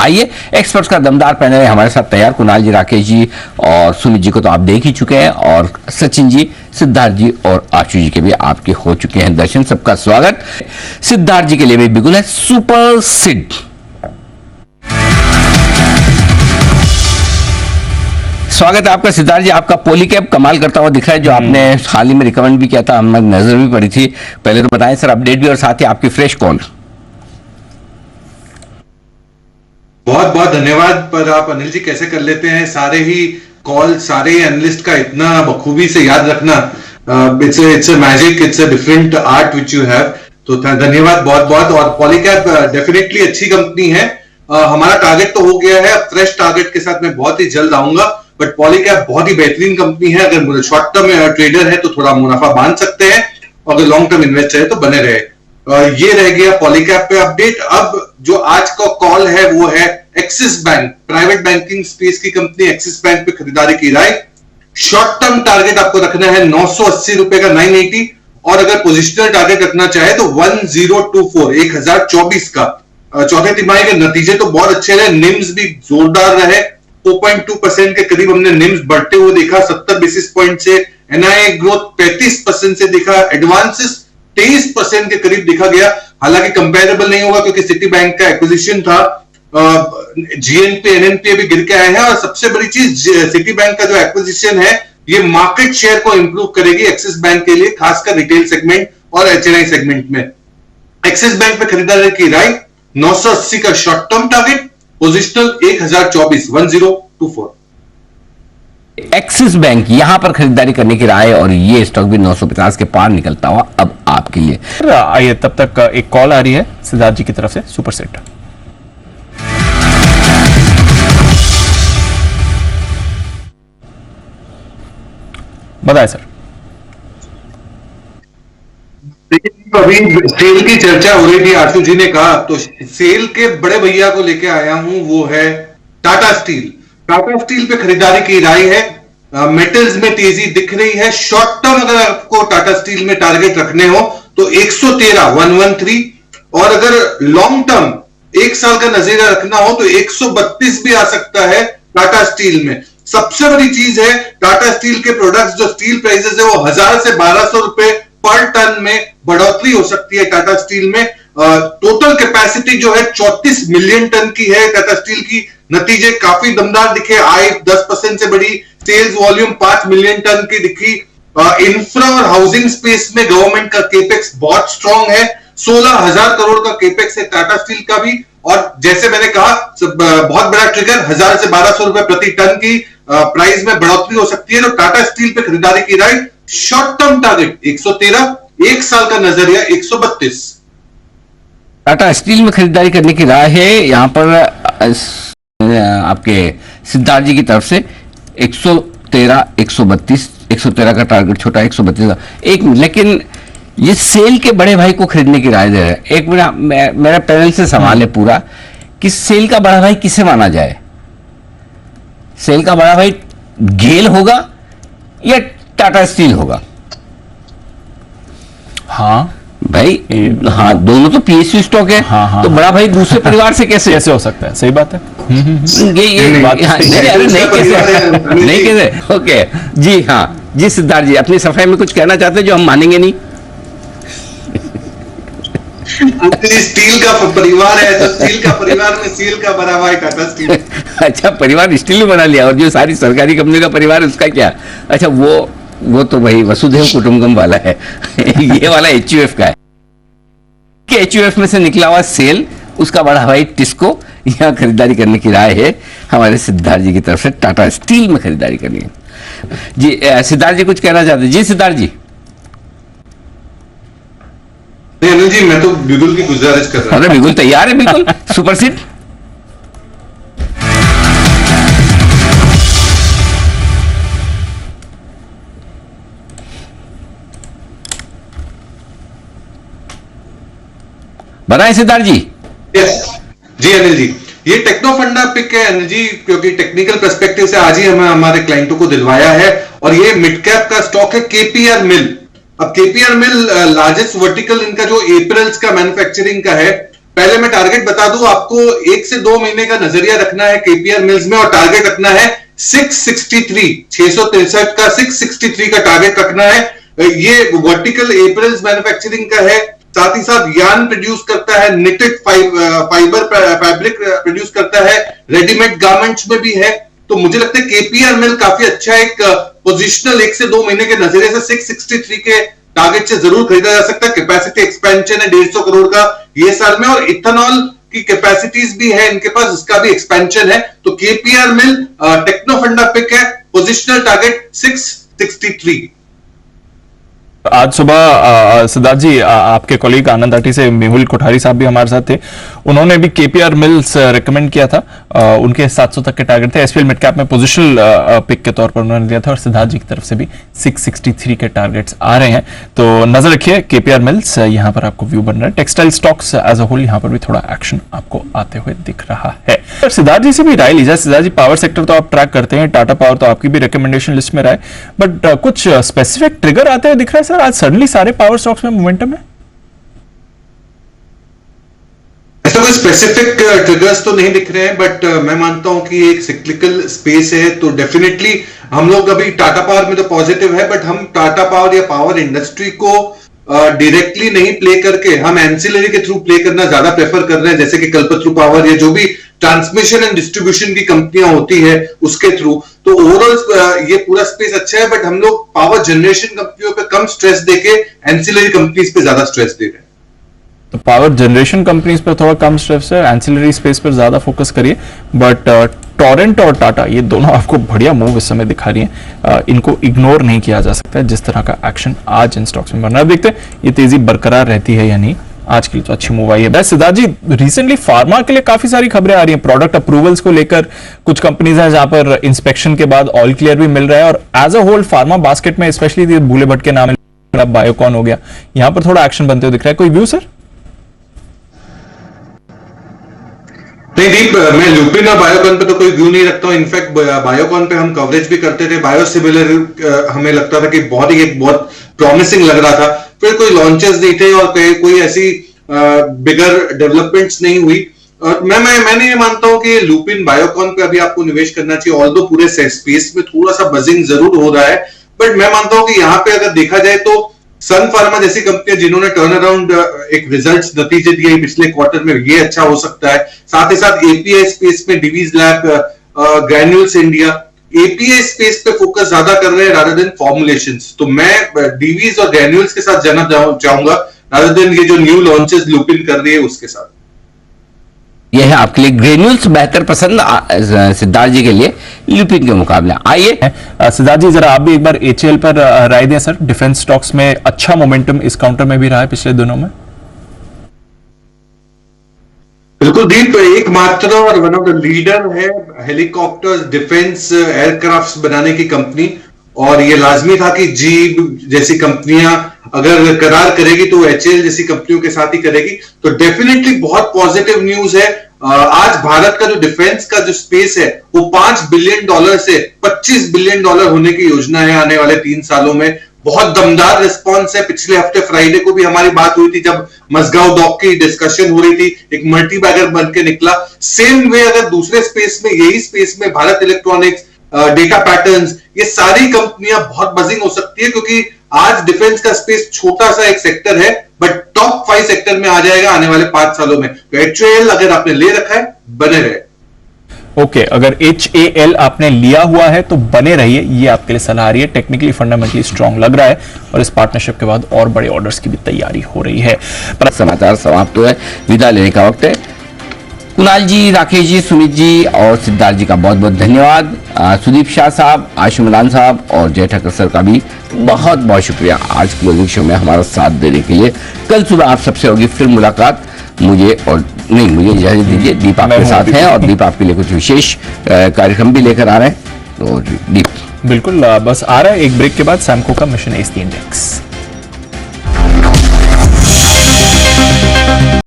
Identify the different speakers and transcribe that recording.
Speaker 1: आइए, एक्सपर्ट्स का दमदार पैनल है हमारे साथ तैयार। कुणाल जी, राकेश जी और सुमित जी को तो आप देख ही चुके हैं, और सचिन जी, सिद्धार्थ जी और आशु जी के भी आपके हो चुके हैं दर्शन। सबका स्वागत। सिद्धार्थ जी के लिए भी बिल्कुल है सुपर सिड। स्वागत है आपका सिद्धार्थ जी। आपका पॉलीकैब कमाल करता हुआ दिख रहा है, जो आपने हाल ही में रिकमेंड भी किया था, हमें नजर भी पड़ी थी। पहले तो बताएं सर, अपडेट भी और साथ ही आपकी फ्रेश कॉल।
Speaker 2: बहुत बहुत धन्यवाद। पर आप अनिल जी कैसे कर लेते हैं सारे ही कॉल, सारे एनालिस्ट का इतना बखूबी से याद रखना। It's a magic, it's a different art which you have. तो धन्यवाद बहुत बहुत। और पॉलीकैब डेफिनेटली अच्छी कंपनी है। हमारा टारगेट तो हो गया है, अब फ्रेश टारगेट के साथ मैं बहुत ही जल्द आऊंगा। बट पॉलीकैब बहुत ही बेहतरीन कंपनी है। अगर शॉर्ट टर्म ट्रेडर है तो थोड़ा मुनाफा बांध सकते हैं, और अगर लॉन्ग टर्म इन्वेस्टर है तो बने रहे। ये रह गया पॉलीकैब पे अपडेट। अब जो आज का कॉल है वो है axis bank, private banking space की कंपनी एक्सिस बैंक पे खरीदारी की राय। शॉर्ट टर्म टारगेट आपको रखना है 980 रुपए का, 980, और अगर पोजिशनल टारगेट रखना चाहे तो 1024, 1024 का। चौथे तिमाही के नतीजे तो बहुत अच्छे रहे, निम्स भी जोरदार रहे। 4.2% के करीब हमने निम्स बढ़ते हुए देखा, 70 बेसिस पॉइंट से। एनआईए ग्रोथ 35% से दिखा, एडवांसेस 23% के करीब दिखा गया। हालांकि कंपेरेबल नहीं होगा क्योंकि सिटी बैंक का एक्विजिशन था। जीएनपी एनएनपी भी गिर के आए हैं, और सबसे बड़ी चीज सिटी बैंक का जो एक्विजिशन है ये मार्केट शेयर को इंप्रूव करेगी एक्सिस बैंक के लिए, खासकर रिटेल सेगमेंट और एचएनआई सेगमेंट में। एक्सिस बैंक पे खरीदारी की राय 980 का short term target, positional 1024, 1024।
Speaker 1: Axis bank यहां पर खरीदारी करने की राय, और ये स्टॉक भी 950 के पार निकलता हुआ अब आपके लिए।
Speaker 3: आइए, तब तक एक कॉल आ रही है सिद्धार्थ जी की तरफ से, सुपर सेट। बताएं सर।
Speaker 2: अभी सेल की चर्चा हो रही थी, आशु जी ने कहा, तो सेल के बड़े भैया को लेके आया हूं, वो है टाटा स्टील। टाटा स्टील पे खरीदारी की राय है। मेटल्स में तेजी दिख रही है। शॉर्ट टर्म अगर आपको टाटा स्टील में टारगेट रखने हो तो 113, 113, और अगर लॉन्ग टर्म एक साल का नजरिया रखना हो तो 132 भी आ सकता है टाटा स्टील में। सबसे बड़ी चीज है टाटा स्टील के प्रोडक्ट्स, जो स्टील प्राइसेस है वो 1000 से 1200 रुपए पर टन में बढ़ोतरी हो सकती है टाटा स्टील में। टोटल कैपेसिटी जो है 34 मिलियन टन की है टाटा स्टील की। नतीजे काफी दमदार दिखे, आय 10% से बढ़ी, सेल्स वॉल्यूम 5 मिलियन टन की दिखी। इंफ्रा और हाउसिंग स्पेस में गवर्नमेंट का केपेक्स बहुत स्ट्रांग है, 16,000 करोड़ का केपेक्स है टाटा स्टील का भी। और जैसे मैंने कहा, बहुत बड़ा ट्रिगर 1000 से 1200 रुपए प्रति टन की प्राइस में बढ़ोतरी हो सकती है। तो टाटा स्टील पे खरीदारी की राय, शॉर्ट टर्म टारगेट 113, एक साल का नजरिया 132।
Speaker 1: टाटा स्टील में खरीदारी करने की राय है यहां पर आपके सिद्धार्थ जी की तरफ से। 113, 132, 113 का टारगेट छोटा, 132 का एक। लेकिन ये सेल के बड़े भाई को खरीदने की राय दे रहे हैं। एक मेरा पैनल से सवाल है पूरा कि सेल का बड़ा भाई किसे माना जाए? सेल का बड़ा भाई गेल होगा या टाटा स्टील होगा?
Speaker 3: हाँ
Speaker 1: भाई, हाँ, दोनों तो पीएसयू स्टॉक है।
Speaker 3: हाँ,
Speaker 1: तो बड़ा भाई दूसरे परिवार से कैसे
Speaker 3: हो सकता है? सही बात है।
Speaker 1: ये बात नहीं कैसे? ओके जी, हाँ जी, सिद्धार्थ जी अपनी सफाई में कुछ कहना चाहते हैं जो हम मानेंगे नहीं?
Speaker 2: स्टील का परिवार है तो स्टील का परिवार में सील का बना हुआ है टाटा स्टील।
Speaker 1: अच्छा, परिवार स्टील में बना लिया, और जो सारी सरकारी कंपनी का परिवार उसका क्या? अच्छा, वो तो भाई वसुधैव कुटुंबकम वाला है। ये वाला एचयूएफ का है। एचयूएफ में से निकला हुआ सेल, उसका बड़ा भाई टिस्को। यहां खरीदारी करने की राय है हमारे सिद्धार्थ जी की तरफ से, टाटा स्टील में खरीदारी करनी है जी। सिद्धार्थ जी कुछ कहना चाहते हैं? जी सिद्धार्थ जी।
Speaker 2: अनिल जी, मैं तो बिगुल की गुजारिश कर रहा हूं।
Speaker 1: अरे बिगुल तैयार है, बिल्कुल सुपर सीट। बताएं सिद्धार्थ जी।
Speaker 2: जी अनिल जी, ये टेक्नो फंडा पिक है अनिल जी, क्योंकि टेक्निकल पर्सपेक्टिव से आज ही हमें हमारे क्लाइंटों को दिलवाया है। और ये मिड कैप का स्टॉक है केपीआर मिल। अब केपीआर मिल लार्जेस्ट वर्टिकल इनका जो अप्रैल्स का मैन्युफैक्चरिंग का है, पहले मैं टारगेट बता दूं आपको, 1 से 2 महीने का नजरिया रखना है केपीआर मिल्स में, और टारगेट रखना है 663 का 663 का टारगेट रखना है। ये वर्टिकल एप्रिल्स मैन्युफैक्चरिंग का है, साथ ही साथ यार्न प्रोड्यूस करता है, निटेड फाइबर फैब्रिक प्रोड्यूस करता है, रेडीमेड गारमेंट्स में भी है। तो मुझे लगता है केपीआर मिल काफी अच्छा एक पोजिशनल 1 से 2 महीने के नजरिए से 663 के टारगेट से जरूर खरीदा जा सकता है। कैपेसिटी एक्सपेंशन है 150 करोड़ का ये साल में, और इथेनॉल की कैपेसिटीज भी है इनके पास, इसका भी एक्सपेंशन है। तो केपीआर मिल टेक्नो फंडा पिक है, पोजिशनल टारगेट 663।
Speaker 3: आज सुबह सिद्धार्थ जी आपके कॉलीग आनंद आटी से मेहुल कोठारी साहब भी हमारे साथ थे, उन्होंने भी केपीआर मिल्स रेकमेंड किया था। उनके 700 तक के टारगेट थे, एसपीएल मिड कैप में पोजिशनल पिक के तौर पर उन्होंने दिया था, और सिद्धार्थ जी की तरफ से भी 663 के टारगेट्स आ रहे हैं। तो नजर रखिए केपीआर मिल्स, यहाँ पर आपको व्यू बन रहा है। Textile stocks as a whole यहाँ पर भी थोड़ा एक्शन आपको आते हुए दिख रहा है। सिद्धार्थ जी से भी राय ली जाए। सिद्धार्थ जी, पावर सेक्टर तो आप ट्रैक करते हैं, टाटा पावर तो आपकी भी रिकमेंडेशन लिस्ट में रहा है, बट कुछ स्पेसिफिक ट्रिगर आते हुए दिख रहा है सर आज सडनली सारे पावर स्टॉक्स में मोमेंटम है?
Speaker 2: ऐसा कोई स्पेसिफिक ट्रिगर्स तो नहीं दिख रहे हैं, बट मैं मानता हूं कि एक सिक्लिकल स्पेस है, तो डेफिनेटली हम लोग अभी टाटा पावर में तो पॉजिटिव है, बट हम टाटा पावर या पावर इंडस्ट्री को डायरेक्टली नहीं प्ले करके हम एंसिलरी के थ्रू प्ले करना ज्यादा प्रेफर कर रहे हैं, जैसे कि कल्पतरू पावर या जो भी ट्रांसमिशन एंड डिस्ट्रीब्यूशन की कंपनियां होती है उसके थ्रू। तो ओवरऑल ये पूरा स्पेस अच्छा है, बट हम लोग पावर जनरेशन कंपनियों पे कम स्ट्रेस देके एंसिलरी कंपनीज पे ज्यादा स्ट्रेस दे रहे हैं।
Speaker 3: तो पावर जनरेशन कंपनीज पर थोड़ा कम स्ट्रेस है, एंसिलरी स्पेस पर ज्यादा फोकस करिए। बट टोरेंट और टाटा ये दोनों आपको बढ़िया मूव इस समय दिखा रही हैं, इनको इग्नोर नहीं किया जा सकता है। जिस तरह का एक्शन आज इन स्टॉक्स में बन रहा है, देखते हैं ये तेजी बरकरार रहती है या नहीं। आज के लिए तो अच्छी मूव आई है। बस सिद्धार्थ जी, रिसेंटली फार्मा के लिए काफी सारी खबरें आ रही हैं, प्रोडक्ट अप्रूवल्स को लेकर। कुछ कंपनीज हैं जहां पर इंस्पेक्शन के बाद ऑल क्लियर भी मिल रहा है, और as a whole pharma basket में स्पेशली भूले भट्ट के नाम बायोकॉन हो गया, यहां पर थोड़ा एक्शन बनते हुए दिख रहा है। कोई व्यू सर?
Speaker 2: नहीं दीप, मैं लुपिन और बायोकॉन पे तो कोई व्यू नहीं रखता हूं। इनफैक्ट बायोकॉन पे हम कवरेज भी करते थे। बायोसिमिलर हमें लगता था कि बहुत प्रॉमिसिंग लग रहा था, फिर कोई लॉन्चेस नहीं थे और कोई ऐसी बिगर डेवलपमेंट्स नहीं हुई। मैंने ये मानता हूं कि लुपिन बायोकॉन पे अभी आपको निवेश करना चाहिए, ऑल्दो पूरे स्पेस में थोड़ा सा बजिंग जरूर हो रहा है, बट मैं मानता हूं कि यहाँ पे अगर देखा जाए तो सन फार्मा जैसी कंपनियां जिन्होंने टर्न अराउंड एक रिजल्ट्स नतीजे दिए पिछले क्वार्टर में, ये अच्छा हो सकता है। साथ ही साथ एपीआई स्पेस में Divi's lab, Granules India API space पे फोकस ज्यादा कर रहे हैं रादर देन फॉर्मुलेशंस। तो मैं डीवीज और ग्रैन्यूल्स के साथ जाना चाहूंगा रादर देन ये जो न्यू लॉन्चेस लुपिन कर रही है उसके साथ।
Speaker 1: यह है आपके लिए ग्रेन्यूल्स बेहतर पसंद सिद्धार्थ जी के लिए लुपिन के मुकाबले। आइए
Speaker 3: सिद्धार्थ जी, जरा आप भी एक बार एचएएल पर राय दें सर। डिफेंस स्टॉक्स में अच्छा मोमेंटम इस काउंटर में भी रहा है पिछले दिनों में।
Speaker 2: बिल्कुल दीप, एकमात्र और वन ऑफ द लीडर है हेलीकॉप्टर्स, डिफेंस एयरक्राफ्ट्स बनाने की कंपनी, और ये लाजमी था कि जीब जैसी कंपनियां अगर करार करेगी तो एचएएल जैसी कंपनियों के साथ ही करेगी। तो डेफिनेटली बहुत पॉजिटिव न्यूज है। आज भारत का जो डिफेंस का जो स्पेस है वो $5 बिलियन से $25 बिलियन होने की योजना है आने वाले 3 सालों में। बहुत दमदार रिस्पॉन्स है। पिछले हफ्ते फ्राइडे को भी हमारी बात हुई थी जब मसगांव डॉक की डिस्कशन हो रही थी, एक मल्टी बैगर बन के निकला। सेम वे अगर दूसरे स्पेस में, यही स्पेस में भारत इलेक्ट्रॉनिक्स, डेटा पैटर्न्स, ये सारी कंपनियां बहुत बजिंग हो सकती है, क्योंकि आज डिफेंस का स्पेस छोटा सा एक सेक्टर है, बट टॉप 5 सेक्टर में आ जाएगा आने वाले 5 सालों में। तो एचएएल अगर आपने ले रखा है, बने रहे।
Speaker 3: ओके, अगर एचएएल आपने लिया हुआ है तो बने रहिए, ये आपके लिए सलाह आ रही है। टेक्निकली फंडामेंटली स्ट्रांग लग रहा है, और इस पार्टनरशिप के बाद और बड़े ऑर्डर्स की भी तैयारी हो रही है।
Speaker 1: समाचार समाप्त हुए, विदा लेने का वक्त है। कुणाल जी, राकेश जी, सुमित जी और सिद्धार्थ जी का बहुत बहुत धन्यवाद। सुदीप शाह साहब, आशु मलान साहब और जय ठाकर सर का भी बहुत बहुत शुक्रिया आज क्लोजिंग शो में हमारा साथ देने के लिए। कल सुबह आप सबसे होगी फिर मुलाकात। मुझे इजाजत दीजिए, दीप आपके साथ हैं और दीप आपके लिए कुछ विशेष कार्यक्रम भी लेकर आ रहे हैं। तो दीप
Speaker 3: बिल्कुल, बस आ रहा है एक ब्रेक के बाद सैमको का मिशन एस इंडेक्स।